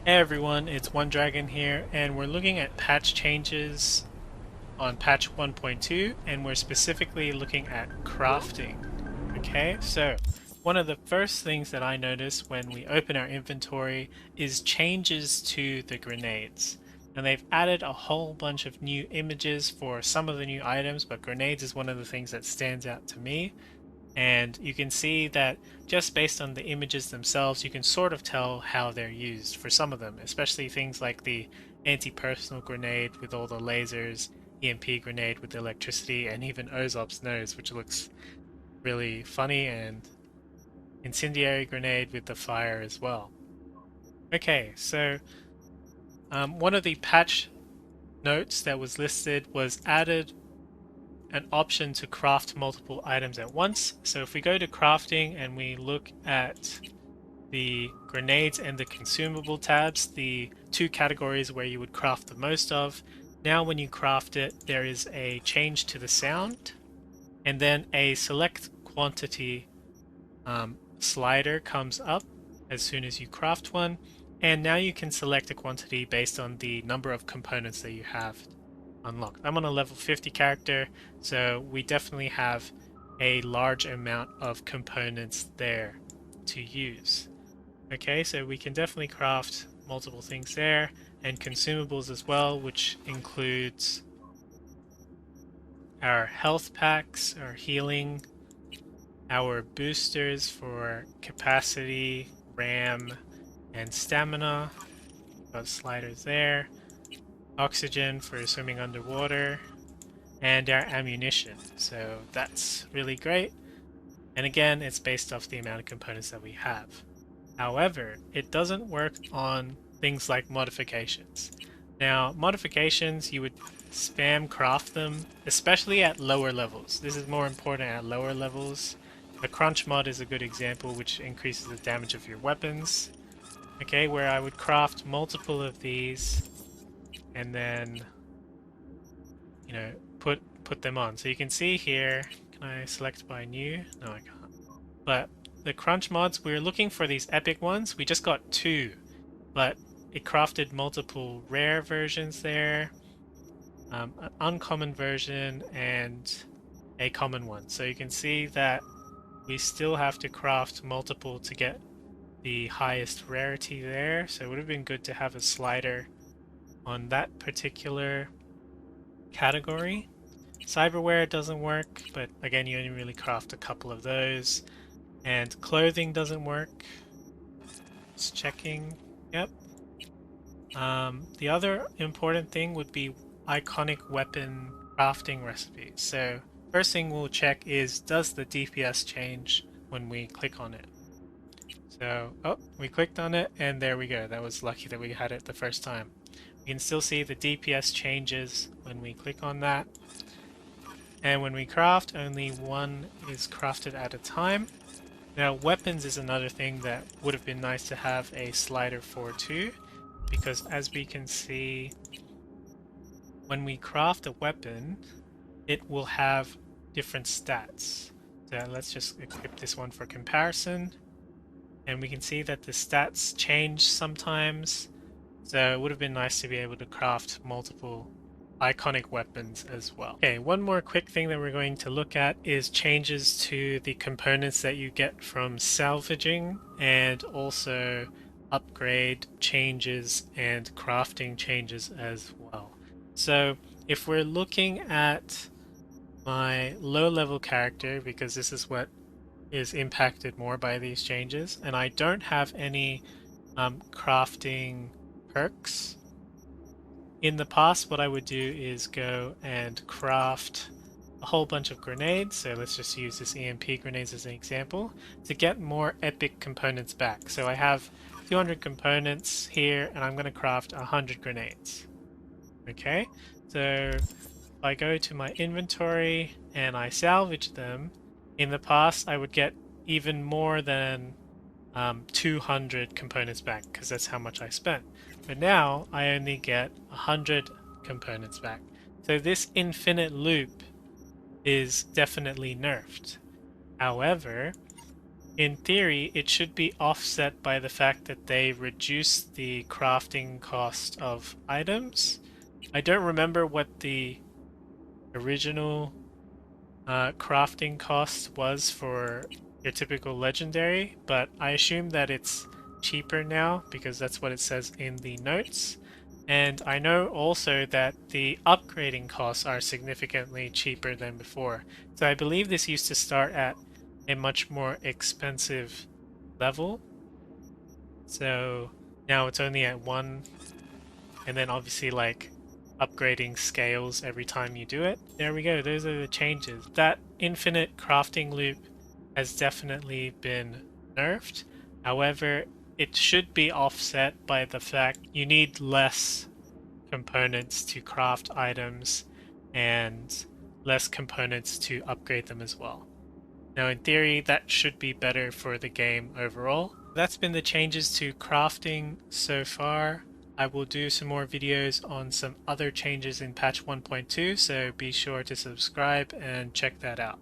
Hey everyone, it's One Dragon here, and we're looking at patch changes on patch 1.2, and we're specifically looking at crafting. Okay, so one of the first things that I notice when we open our inventory is changes to the grenades. And they've added a whole bunch of new images for some of the new items, but grenades is one of the things that stands out to me. And you can see that just based on the images themselves, you can sort of tell how they're used for some of them, especially things like the anti-personal grenade with all the lasers, EMP grenade with the electricity, and even Ozop's nose, which looks really funny, and incendiary grenade with the fire as well. Okay, so one of the patch notes that was listed was added an option to craft multiple items at once. So if we go to crafting and we look at the grenades and the consumable tabs, the two categories where you would craft the most of, now when you craft it, there is a change to the sound, and then a select quantity slider comes up as soon as you craft one, and now you can select a quantity based on the number of components that you have unlocked. I'm on a level 50 character, so we definitely have a large amount of components there to use. Okay, so we can definitely craft multiple things there, and consumables as well, which includes our health packs, our healing, our boosters for capacity, RAM, and stamina. Got sliders there. Oxygen for swimming underwater, and our ammunition. So that's really great. And again, it's based off the amount of components that we have. However, it doesn't work on things like modifications. Now, modifications, you would spam craft them, especially at lower levels. This is more important at lower levels. The crunch mod is a good example, which increases the damage of your weapons. Okay, where I would craft multiple of these and then, you know, put them on. So you can see here, can I select by new? No, I can't. But the crunch mods, we're looking for these epic ones. We just got two, but it crafted multiple rare versions there, an uncommon version, and a common one. So you can see that we still have to craft multiple to get the highest rarity there. So it would have been good to have a slider on that particular category. Cyberware doesn't work, but again, you only really craft a couple of those. And clothing doesn't work. Just checking. Yep. The other important thing would be iconic weapon crafting recipes. So first thing we'll check is, does the DPS change when we click on it? So, oh, we clicked on it and there we go. That was lucky that we had it the first time. You can still see the DPS changes when we click on that. And when we craft, only one is crafted at a time. Now, weapons is another thing that would have been nice to have a slider for too, because as we can see, when we craft a weapon, it will have different stats. So let's just equip this one for comparison. And we can see that the stats change sometimes. So it would have been nice to be able to craft multiple iconic weapons as well. Okay, one more quick thing that we're going to look at is changes to the components that you get from salvaging, and also upgrade changes and crafting changes as well. So if we're looking at my low level character, because this is what is impacted more by these changes, and I don't have any crafting perks. In the past, what I would do is go and craft a whole bunch of grenades. So let's just use this EMP grenades as an example to get more epic components back. So I have 200 components here, and I'm going to craft 100 grenades. Okay, so if I go to my inventory and I salvage them, in the past I would get even more than 200 components back, because that's how much I spent. But now I only get 100 components back. So this infinite loop is definitely nerfed. However, In theory, it should be offset by the fact that they reduced the crafting cost of items. I don't remember what the original crafting cost was for your typical legendary, but I assume that it's cheaper now because that's what it says in the notes. And I know also that the upgrading costs are significantly cheaper than before. So I believe this used to start at a much more expensive level. So now it's only at 1, and then obviously like upgrading scales every time you do it. There we go, those are the changes. That infinite crafting loop has definitely been nerfed. However, it should be offset by the fact you need less components to craft items and less components to upgrade them as well. Now, in theory, that should be better for the game overall. That's been the changes to crafting so far. I will do some more videos on some other changes in patch 1.2, so be sure to subscribe and check that out.